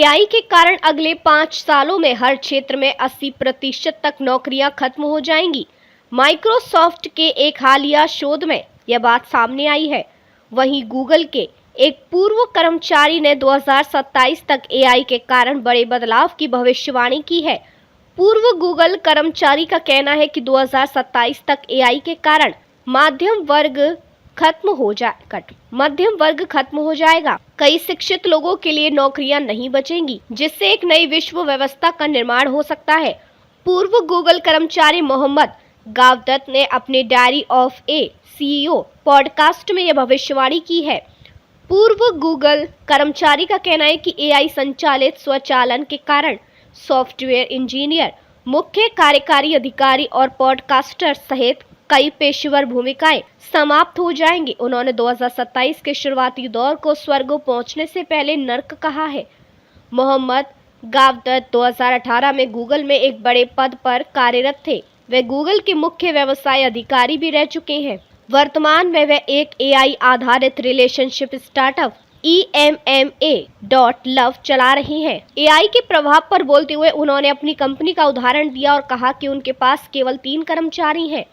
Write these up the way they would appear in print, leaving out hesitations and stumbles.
AI के कारण अगले 5 सालों में हर क्षेत्र में 80% तक नौकरियां खत्म हो जाएंगी। माइक्रोसॉफ्ट के एक हालिया शोध में यह बात सामने आई है। वहीं गूगल के एक पूर्व कर्मचारी ने 2027 तक एआई के कारण बड़े बदलाव की भविष्यवाणी की है। पूर्व गूगल कर्मचारी का कहना है कि 2027 तक एआई के कारण मध्यम वर्ग खत्म हो जाएगा। कई शिक्षित लोगों के लिए नौकरियां नहीं बचेंगी, जिससे एक नई विश्व व्यवस्था का निर्माण हो सकता है। पूर्व गूगल कर्मचारी मोहम्मद गावदत ने अपने diary of a CEO podcast में यह भविष्यवाणी की है। पूर्व गूगल कर्मचारी का कहना है कि एआई संचालित स्वचालन के कारण सॉफ्टवेयर इंजीनियर, मुख्य कार्यकारी अधिकारी और पॉडकास्टर सहित कई पेशेवर भूमिकाएं समाप्त हो जाएंगी। उन्होंने 2027 के शुरुआती दौर को स्वर्ग पहुंचने से पहले नर्क कहा है। मोहम्मद गावदत 2018 में गूगल में एक बड़े पद पर कार्यरत थे। वे गूगल के मुख्य व्यवसाय अधिकारी भी रह चुके हैं। वर्तमान में वे एक एआई आधारित रिलेशनशिप स्टार्टअप EMMA.love चला रही हैं। एआई के प्रभाव पर बोलते हुए उन्होंने अपनी कंपनी का उदाहरण दिया और कहा कि उनके पास केवल 3 कर्मचारी हैं।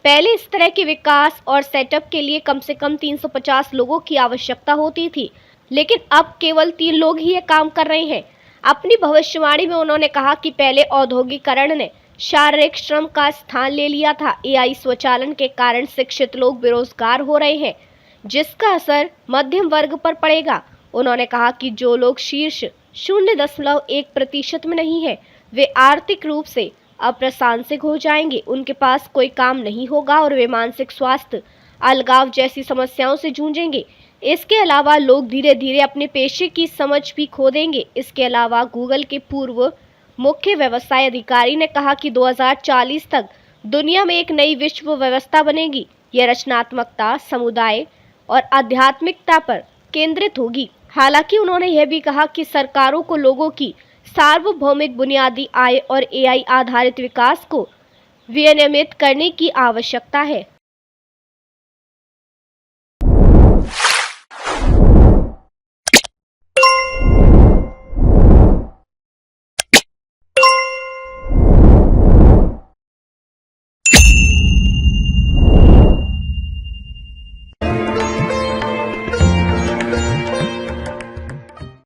पहले इस तरह के विकास और सेटअप के लिए कम से कम 350 लोगों की आवश्यकता होती थी, लेकिन अब केवल 3 लोग ही ये काम कर रहे हैं। अपनी भविष्यवाणी में उन्होंने कहा कि पहले औद्योगिकरण ने शारीरिक श्रम का स्थान ले लिया था। एआई स्वचालन के कारण शिक्षित लोग बेरोजगार हो रहे हैं, जिसका असर मध्यम वर्ग पर पड़ेगा। उन्होंने कहा कि जो लोग शीर्ष 0.1% में नहीं है, वे आर्थिक रूप से अप्रासंगिक हो जाएंगे। उनके पास कोई काम नहीं होगा और वे मानसिक स्वास्थ्य, अलगाव जैसी समस्याओं से जूझेंगे। इसके अलावा लोग धीरे धीरे अपने पेशे की समझ भी खो देंगे। इसके अलावा गूगल के पूर्व मुख्य व्यवसाय अधिकारी ने कहा कि 2040 तक दुनिया में एक नई विश्व व्यवस्था बनेगी। यह रचनात्मकता, समुदाय और आध्यात्मिकता पर केंद्रित होगी। हालांकि उन्होंने यह भी कहा कि सरकारों को लोगों की सार्वभौमिक बुनियादी आय और एआई आधारित विकास को विनियमित करने की आवश्यकता है।